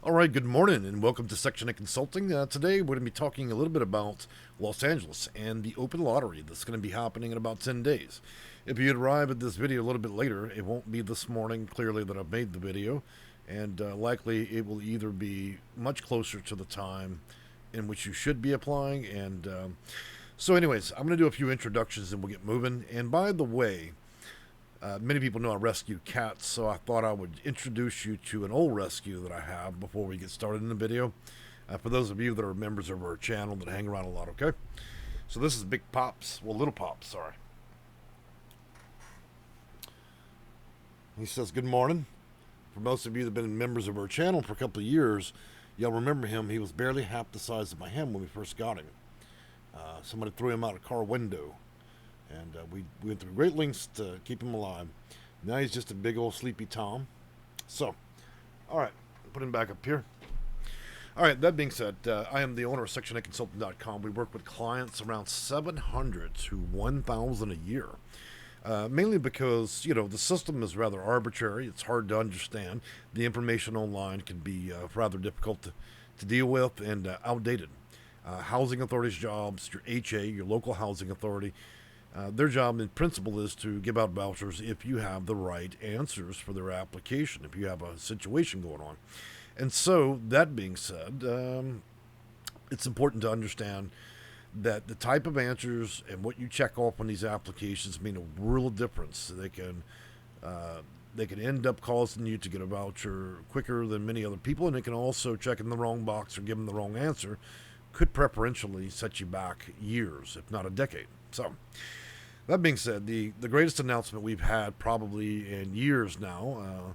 All right, good morning and welcome to Section 8 Consulting. Today we're going to be talking a little bit about Los Angeles and the open lottery that's going to be happening in about 10 days. If you arrive at this video a little bit later, it won't be this morning clearly that I've made the video, and likely it will either be much closer to the time in which you should be applying. So anyways, I'm going to do a few introductions and we'll get moving. And by the way, many people know I rescue cats, so I thought I would introduce you to an old rescue that I have before we get started in the video. For those of you that are members of our channel that hang around a lot, okay? So this is Big Pops, well, Little Pops, sorry. He says, good morning. For most of you that have been members of our channel for a couple of years, you'll remember him. He was barely half the size of my hand when we first got him. Somebody threw him out a car window. And we went through great lengths to keep him alive. Now he's just a big old sleepy Tom. So, all right, put him back up here. All right, that being said, I am the owner of Section8Consulting.com. We work with clients around 700 to 1,000 a year. Mainly because, the system is rather arbitrary. It's hard to understand. The information online can be rather difficult to deal with and outdated. Housing authorities' jobs, your HA, your local housing authority, their job in principle is to give out vouchers if you have the right answers for their application, if you have a situation going on. And so, that being said, it's important to understand that the type of answers and what you check off on these applications mean a real difference. They can end up causing you to get a voucher quicker than many other people, and it can also check in the wrong box or give them the wrong answer, could preferentially set you back years, if not a decade. So, that being said, the greatest announcement we've had probably in years now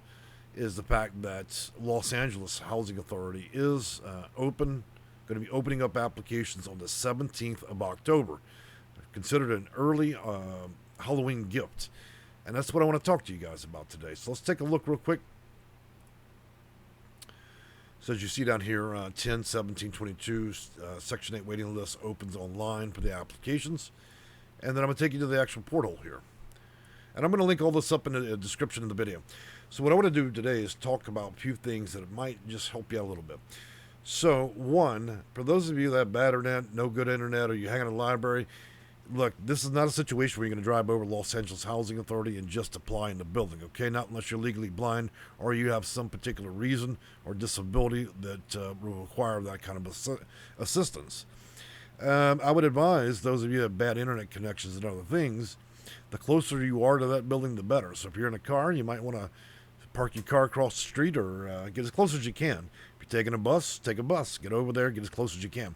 is the fact that Los Angeles Housing Authority is going to be opening up applications on the 17th of October, considered an early Halloween gift. And that's what I want to talk to you guys about today. So let's take a look real quick. So as you see down here, 10/17/22, Section 8 waiting list opens online for the applications. And then I'm going to take you to the actual portal here. And I'm going to link all this up in the description of the video. So what I want to do today is talk about a few things that might just help you out a little bit. So one, for those of you that have bad internet, no good internet, or you hang in a library, look, this is not a situation where you're going to drive over Los Angeles Housing Authority and just apply in the building, okay? Not unless you're legally blind or you have some particular reason or disability that will require that kind of assistance. I would advise those of you who have bad internet connections and other things, the closer you are to that building, the better. So if you're in a car, you might want to park your car across the street or get as close as you can. If you're taking a bus, take a bus. Get over there, get as close as you can.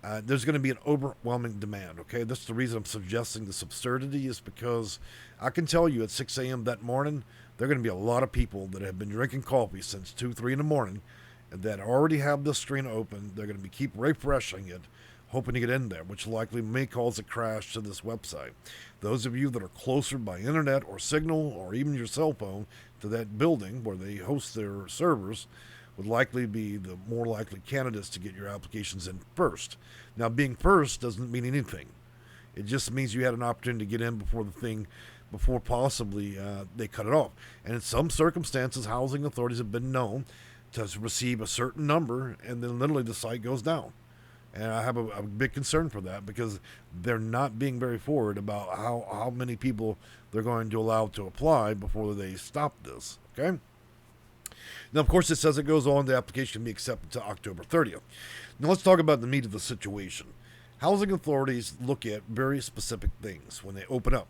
There's going to be an overwhelming demand, okay? That's the reason I'm suggesting this absurdity is because I can tell you at 6 a.m. that morning, there are going to be a lot of people that have been drinking coffee since 2, 3 in the morning and that already have this screen open. They're going to keep refreshing it, hoping to get in there, which likely may cause a crash to this website. Those of you that are closer by internet or signal or even your cell phone to that building where they host their servers would likely be the more likely candidates to get your applications in first. Now, being first doesn't mean anything. It just means you had an opportunity to get in before possibly they cut it off. And in some circumstances, housing authorities have been known to receive a certain number and then literally the site goes down. And I have a big concern for that because they're not being very forward about how many people they're going to allow to apply before they stop this, okay? Now, of course, it says it goes on. The application can be accepted to October 30th. Now, let's talk about the meat of the situation. Housing authorities look at very specific things when they open up.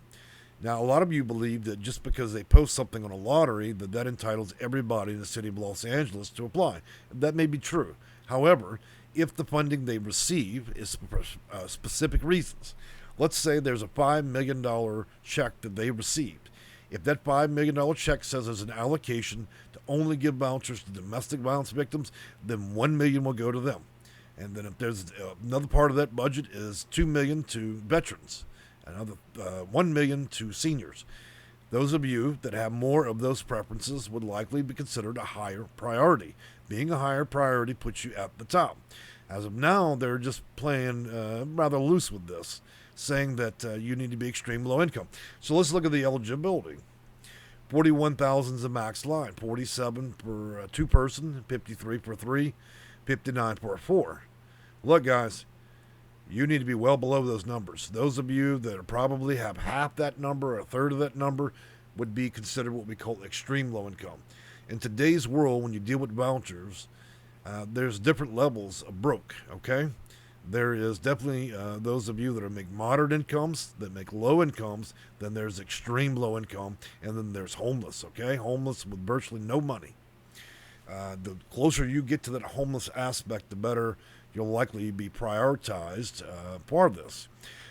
Now, a lot of you believe that just because they post something on a lottery, that entitles everybody in the city of Los Angeles to apply. That may be true. However, if the funding they receive is for specific reasons. Let's say there's a $5 million check that they received. If that $5 million check says there's an allocation to only give vouchers to domestic violence victims, then $1 million will go to them. And then if there's another part of that budget is $2 million to veterans, another $1 million to seniors. Those of you that have more of those preferences would likely be considered a higher priority. Being a higher priority puts you at the top. As of now, they're just playing rather loose with this, saying that you need to be extreme low income. So let's look at the eligibility. 41,000 is the max line. 47 for a two-person, 53 for three, 59 for a four. Look, guys, you need to be well below those numbers. Those of you that are probably have half that number or a third of that number would be considered what we call extreme low income. In today's world, when you deal with vouchers, there's different levels of broke, okay? There is definitely those of you that make moderate incomes, that make low incomes, then there's extreme low income, and then there's homeless, okay? Homeless with virtually no money. The closer you get to that homeless aspect, the better you'll likely be prioritized for this.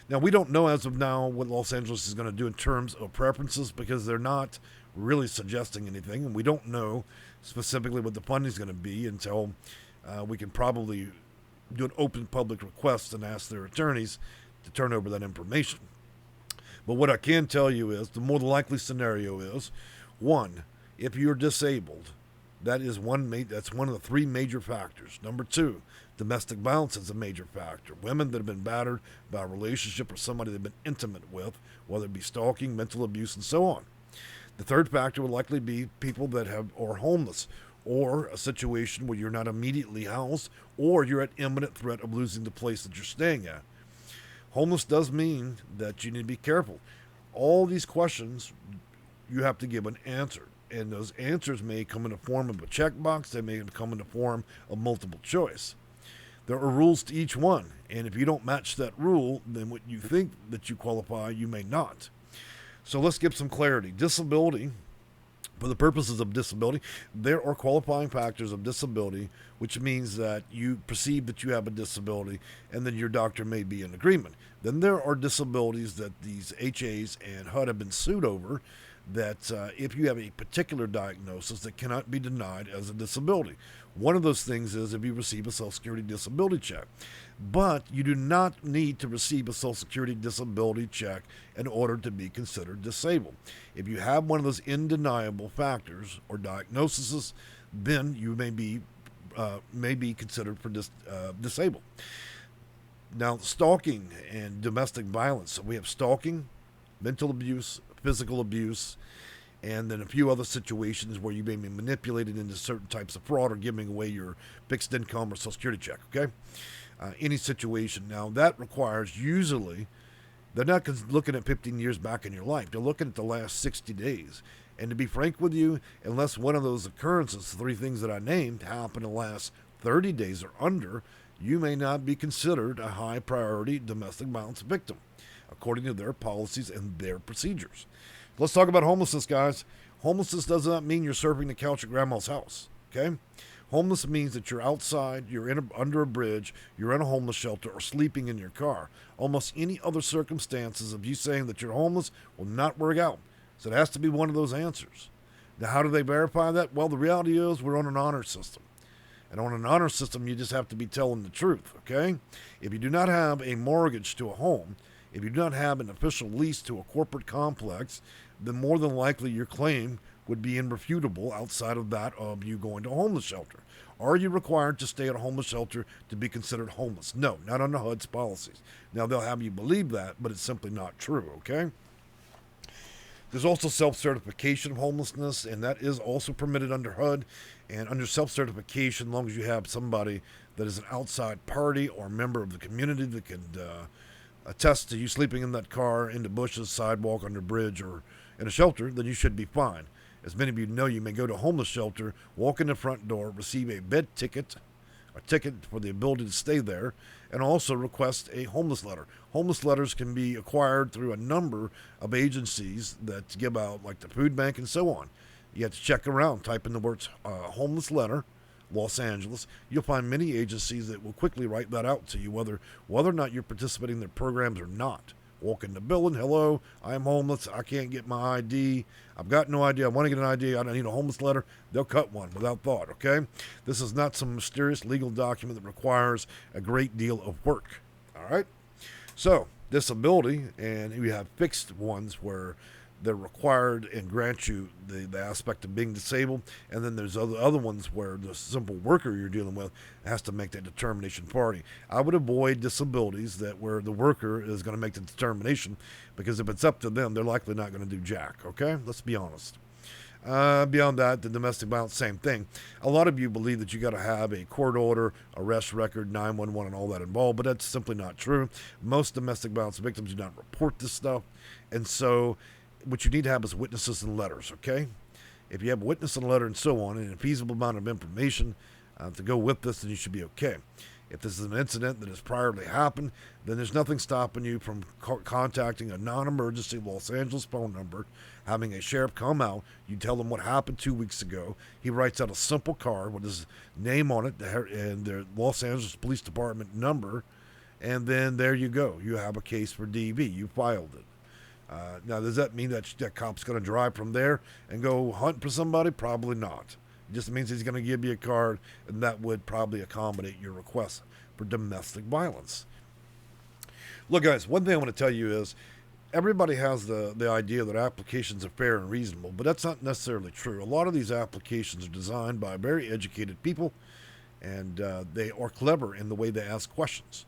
Now, we don't know as of now what Los Angeles is going to do in terms of preferences because they're not really suggesting anything, and we don't know specifically what the funding is going to be until we can probably do an open public request and ask their attorneys to turn over that information. But what I can tell you is the more likely scenario is, one, if you're disabled, that's one of the three major factors. Number two, domestic violence is a major factor. Women that have been battered by a relationship or somebody they've been intimate with, whether it be stalking, mental abuse, and so on. The third factor would likely be people that are homeless, or a situation where you're not immediately housed, or you're at imminent threat of losing the place that you're staying at. Homeless does mean that you need to be careful. All these questions, you have to give an answer. And those answers may come in the form of a checkbox. They may come in the form of multiple choice. There are rules to each one. And if you don't match that rule, then what you think that you qualify, you may not. So let's give some clarity. Disability, for the purposes of disability, there are qualifying factors of disability, which means that you perceive that you have a disability, and then your doctor may be in agreement. Then there are disabilities that these HAs and HUD have been sued over, that if you have a particular diagnosis that cannot be denied as a disability. One of those things is if you receive a Social Security disability check. But you do not need to receive a Social Security disability check in order to be considered disabled. If you have one of those undeniable factors or diagnoses, then you may be considered for disabled. Now, stalking and domestic violence. So we have stalking, mental abuse, physical abuse, and then a few other situations where you may be manipulated into certain types of fraud or giving away your fixed income or Social Security check, okay? Any situation. Now, that requires usually, they're not looking at 15 years back in your life. They're looking at the last 60 days. And to be frank with you, unless one of those occurrences, the three things that I named, happen in the last 30 days or under, you may not be considered a high priority domestic violence victim, according to their policies and their procedures. Let's talk about homelessness, guys. Homelessness does not mean you're surfing the couch at grandma's house, okay? Homeless means that you're outside, you're under a bridge, you're in a homeless shelter, or sleeping in your car. Almost any other circumstances of you saying that you're homeless will not work out. So it has to be one of those answers. Now, how do they verify that? Well, the reality is we're on an honor system. And on an honor system, you just have to be telling the truth, okay? If you do not have a mortgage to a home, if you do not have an official lease to a corporate complex, then more than likely your claim would be irrefutable outside of that of you going to a homeless shelter. Are you required to stay at a homeless shelter to be considered homeless? No, not under HUD's policies. Now, they'll have you believe that, but it's simply not true, okay? There's also self-certification of homelessness, and that is also permitted under HUD. And under self-certification, as long as you have somebody that is an outside party or member of the community that can attest to you sleeping in that car, in the bushes, sidewalk, under a bridge, or in a shelter, then you should be fine. As many of you know, you may go to a homeless shelter, walk in the front door, receive a bed ticket, a ticket for the ability to stay there, and also request a homeless letter. Homeless letters can be acquired through a number of agencies that give out, like the food bank and so on. You have to check around, type in the words homeless letter, Los Angeles. You'll find many agencies that will quickly write that out to you, whether or not you're participating in their programs or not. Walk in the building, hello, I'm homeless, I can't get my ID, I've got no ID, I want to get an ID, I don't need a homeless letter. They'll cut one without thought, okay? This is not some mysterious legal document that requires a great deal of work, all right? So, disability, and we have fixed ones where they're required and grant you the aspect of being disabled, and then there's other ones where the simple worker you're dealing with has to make that determination for you. I would avoid disabilities that where the worker is going to make the determination, because if it's up to them, they're likely not going to do jack, okay? Let's be honest. Beyond that, the domestic violence, same thing. A lot of you believe that you got to have a court order, arrest record, 911, and all that involved, but that's simply not true. Most domestic violence victims do not report this stuff, and so what you need to have is witnesses and letters, okay? If you have a witness and letter and so on, and a feasible amount of information to go with this, then you should be okay. If this is an incident that has priorly happened, then there's nothing stopping you from contacting a non-emergency Los Angeles phone number, having a sheriff come out. You tell him what happened 2 weeks ago. He writes out a simple card with his name on it and the Los Angeles Police Department number, and then there you go. You have a case for DV. You filed it. Now, does that mean that cop's going to drive from there and go hunt for somebody? Probably not. It just means he's going to give you a card, and that would probably accommodate your request for domestic violence. Look, guys, one thing I want to tell you is everybody has the idea that applications are fair and reasonable, but that's not necessarily true. A lot of these applications are designed by very educated people, and they are clever in the way they ask questions.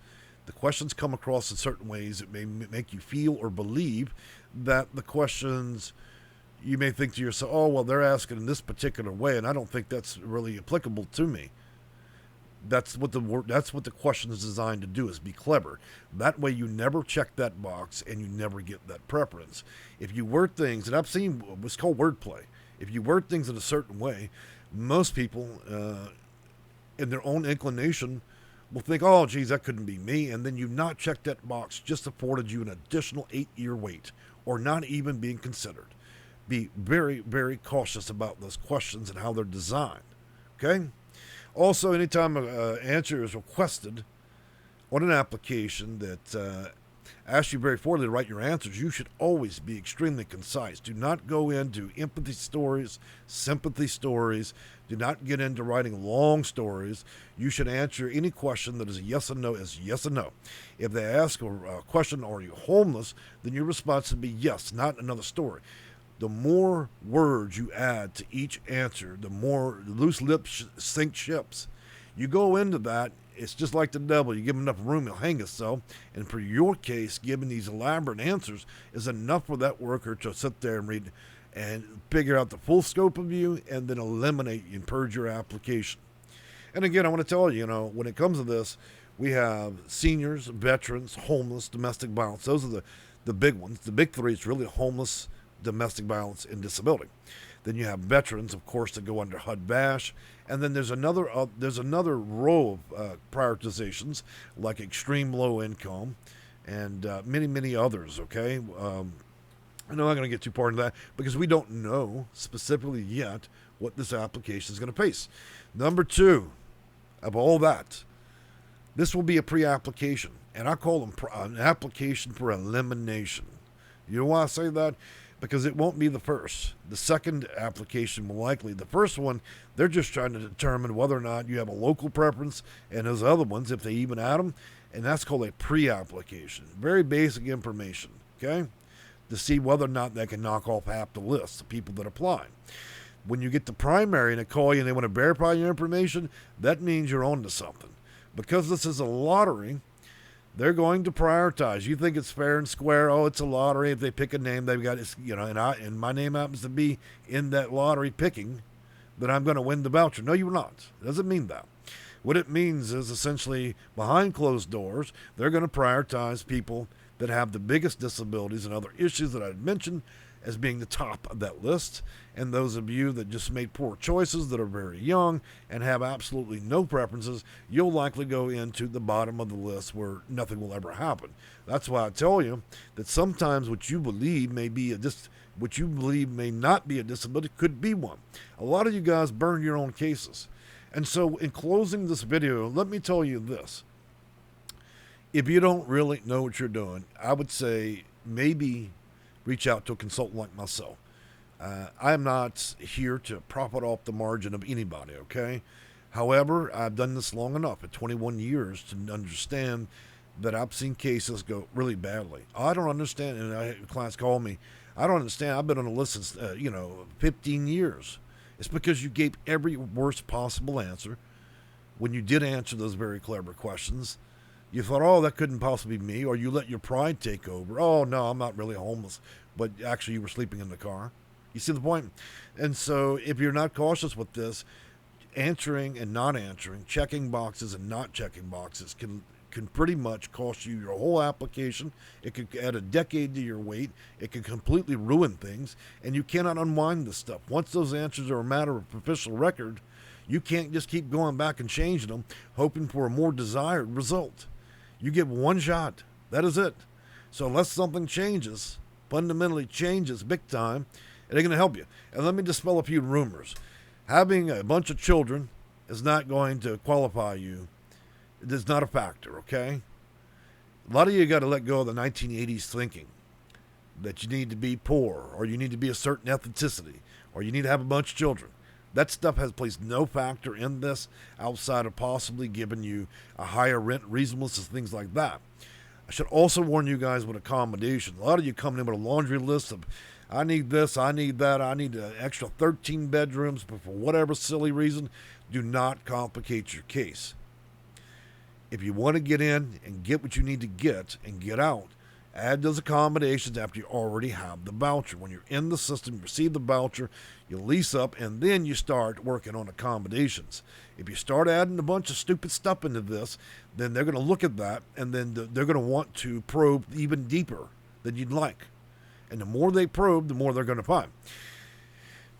The questions come across in certain ways that may make you feel or believe that the questions, you may think to yourself, oh, well, they're asking in this particular way, and I don't think that's really applicable to me. That's what the question is designed to do, is be clever. That way you never check that box and you never get that preference. If you word things, and I've seen what's called wordplay, if you word things in a certain way, most people, in their own inclination, will think, oh, geez, that couldn't be me, and then you not check that box just afforded you an additional 8-year wait, or not even being considered. Be very, very cautious about those questions and how they're designed, okay? Also, anytime an answer is requested on an application that asks you very formally to write your answers, you should always be extremely concise. Do not go into empathy stories, sympathy stories. Do not get into writing long stories. You should answer any question that is a yes and no as yes and no. If they ask a question, are you homeless, then your response should be yes, not another story. The more words you add to each answer, the more loose lips sink ships. You go into that, it's just like the devil. You give him enough room, he'll hang himself. And for your case, giving these elaborate answers is enough for that worker to sit there and read and figure out the full scope of you and then eliminate and purge your application. And again, I want to tell you, when it comes to this, we have seniors, veterans, homeless, domestic violence. Those are the big ones. The big three is really homeless, domestic violence, and disability. Then you have veterans, of course, that go under HUD-VASH, and then there's another row of prioritizations like extreme low income and many, many others. Okay, I'm not going to get too far into that because we don't know specifically yet what this application is going to face. Number two, of all that, this will be a pre-application, and I call them an application for elimination. You know why I say that? Because it won't be the first. The second application will likely. The first one, they're just trying to determine whether or not you have a local preference, and those other ones, if they even add them, and that's called a pre-application. Very basic information, okay? To see whether or not they can knock off half the list of people that apply. When you get the primary and they call you and they want to verify your information, that means you're on to something. Because this is a lottery, they're going to prioritize. You think it's fair and square. Oh, it's a lottery. If they pick a name, they've got, and my name happens to be in that lottery picking, then I'm going to win the voucher. No, you're not. It doesn't mean that. What it means is essentially behind closed doors, they're going to prioritize people that have the biggest disabilities and other issues that I'd mentioned as being the top of that list. And those of you that just made poor choices, that are very young and have absolutely no preferences, you'll likely go into the bottom of the list where nothing will ever happen. That's why I tell you that sometimes what you believe may be what you believe may not be a disability could be one. A lot of you guys burn your own cases. And so in closing this video, let me tell you this. If you don't really know what you're doing, I would say maybe reach out to a consultant like myself. I am not here to profit off the margin of anybody, okay? However, I've done this long enough, at 21 years, to understand that I've seen cases go really badly. I don't understand, and clients call me, I don't understand. I've been on the list since, 15 years. It's because you gave every worst possible answer. When you did answer those very clever questions, you thought, oh, that couldn't possibly be me, or you let your pride take over. Oh, no, I'm not really homeless, but actually you were sleeping in the car. You see the point? And so if you're not cautious with this, answering and not answering, checking boxes and not checking boxes can pretty much cost you your whole application. It could add a decade to your wait. It can completely ruin things, and you cannot unwind this stuff. Once those answers are a matter of official record, you can't just keep going back and changing them, hoping for a more desired result. You get one shot. That is it. So unless something changes, fundamentally changes big time, it ain't going to help you. And let me dispel a few rumors. Having a bunch of children is not going to qualify you. It is not a factor, okay? A lot of you got to let go of the 1980s thinking that you need to be poor, or you need to be a certain ethnicity, or you need to have a bunch of children. That stuff has placed no factor in this outside of possibly giving you a higher rent reasonableness and things like that. I should also warn you guys with accommodation. A lot of you coming in with a laundry list of, I need this, I need that, I need an extra 13 bedrooms, but for whatever silly reason, do not complicate your case. If you want to get in and get what you need to get and get out, add those accommodations after you already have the voucher. When you're in the system, you receive the voucher, you lease up, and then you start working on accommodations. If you start adding a bunch of stupid stuff into this, then they're going to look at that, and then they're going to want to probe even deeper than you'd like. And the more they probe, the more they're going to find.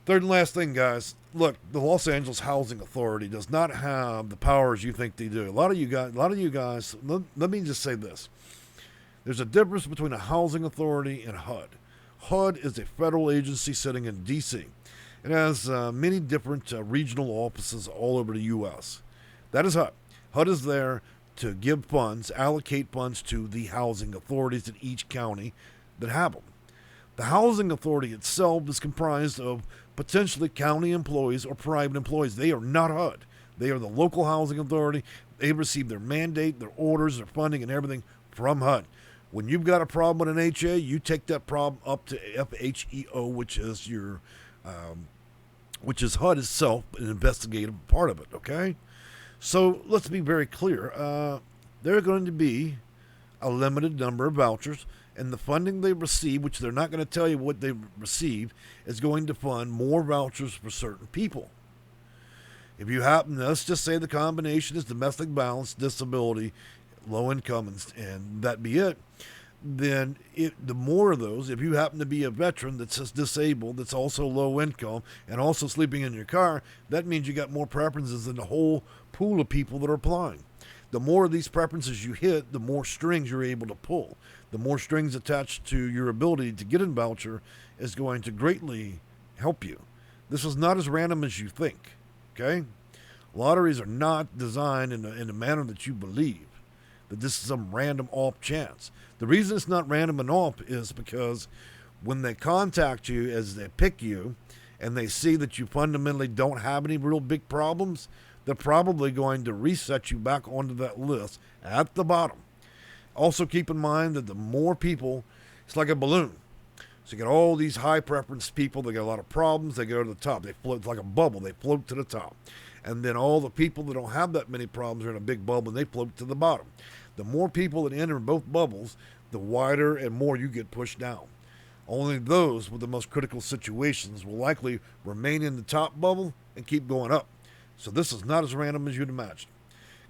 Third and last thing, guys. Look, the Los Angeles Housing Authority does not have the powers you think they do. A lot of you guys. Let me just say this. There's a difference between a housing authority and HUD. HUD is a federal agency sitting in D.C. It has many different regional offices all over the U.S. That is HUD. HUD is there to give funds, allocate funds to the housing authorities in each county that have them. The housing authority itself is comprised of potentially county employees or private employees. They are not HUD. They are the local housing authority. They receive their mandate, their orders, their funding, and everything from HUD. When you've got a problem with an HA, you take that problem up to FHEO, which is HUD itself, an investigative part of it, okay? So let's be very clear. There are going to be a limited number of vouchers, and the funding they receive, which they're not going to tell you what they receive, is going to fund more vouchers for certain people. If you happen, let's just say the combination is domestic violence, disability, low income, and that be it, then the more of those, if you happen to be a veteran that's disabled, that's also low income, and also sleeping in your car, that means you got more preferences than the whole pool of people that are applying. The more of these preferences you hit, the more strings you're able to pull. The more strings attached to your ability to get a voucher is going to greatly help you. This is not as random as you think, okay? Lotteries are not designed in a manner that you believe, that this is some random off chance. The reason it's not random and off is because when they contact you, as they pick you, and they see that you fundamentally don't have any real big problems, they're probably going to reset you back onto that list at the bottom. Also keep in mind that the more people, it's like a balloon. So you got all these high preference people, they got a lot of problems, they go to the top. They float, it's like a bubble, they float to the top. And then all the people that don't have that many problems are in a big bubble and they float to the bottom. The more people that enter both bubbles, the wider and more you get pushed down. Only those with the most critical situations will likely remain in the top bubble and keep going up. So this is not as random as you'd imagine.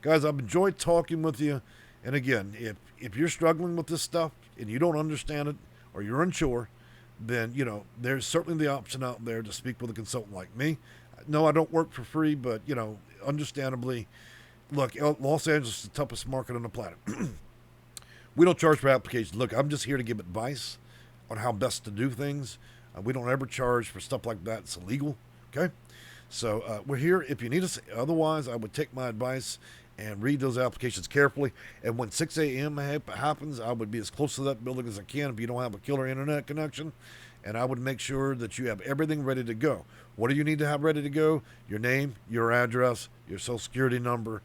Guys, I've enjoyed talking with you. And again, if you're struggling with this stuff and you don't understand it or you're unsure, then, there's certainly the option out there to speak with a consultant like me. No, I don't work for free, but, understandably, look, Los Angeles is the toughest market on the planet. We don't charge for applications. Look, I'm just here to give advice on how best to do things. We don't ever charge for stuff like that. It's illegal, okay? So we're here if you need us. Otherwise, I would take my advice and read those applications carefully. And when 6 a.m. happens, I would be as close to that building as I can if you don't have a killer internet connection. And I would make sure that you have everything ready to go. What do you need to have ready to go? Your name, your address, your social security number.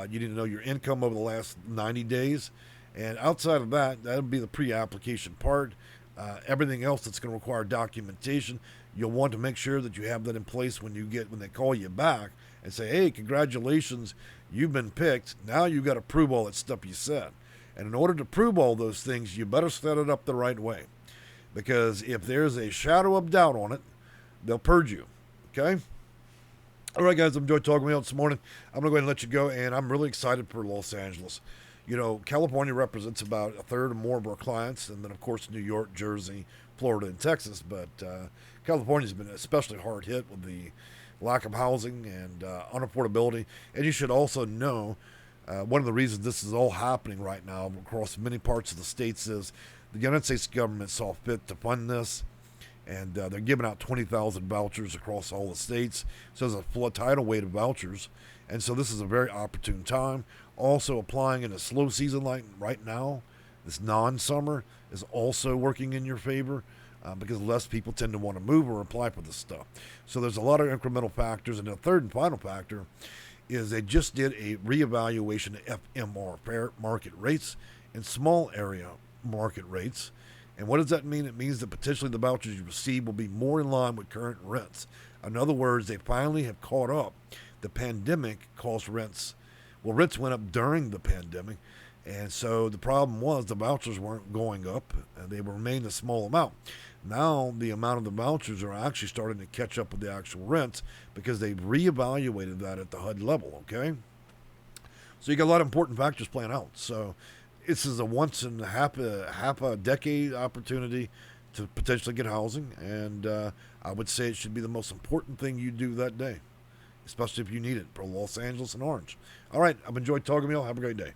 You need to know your income over the last 90 days. And outside of that, that'll be the pre-application part. Everything else that's going to require documentation, you'll want to make sure that you have that in place when they call you back and say, hey, congratulations, you've been picked. Now you've got to prove all that stuff you said. And in order to prove all those things, you better set it up the right way. Because if there's a shadow of doubt on it, they'll purge you. Okay? All right, guys, I've enjoyed talking with you this morning. I'm going to go ahead and let you go, and I'm really excited for Los Angeles. You know, California represents about a third or more of our clients, and then, of course, New York, Jersey, Florida, and Texas. But California's been especially hard hit with the lack of housing and unaffordability. And you should also know one of the reasons this is all happening right now across many parts of the states is the United States government saw fit to fund this, and they're giving out 20,000 vouchers across all the states. So there's a tidal weight of vouchers, and so this is a very opportune time. Also applying in a slow season like right now, this non-summer is also working in your favor because less people tend to want to move or apply for this stuff. So there's a lot of incremental factors, and the third and final factor is they just did a reevaluation of FMR, fair market rates, and small area market rates. And what does that mean? It means that potentially the vouchers you receive will be more in line with current rents. In other words, they finally have caught up. The pandemic caused rents. Well, rents went up during the pandemic, and so the problem was the vouchers weren't going up, and they remained a small amount. Now the amount of the vouchers are actually starting to catch up with the actual rents because they've reevaluated that at the HUD level, okay? So you got a lot of important factors playing out. So this is a once in half a decade opportunity to potentially get housing, and I would say it should be the most important thing you do that day, especially if you need it for Los Angeles and Orange. All right, I've enjoyed talking to you all. Have a great day.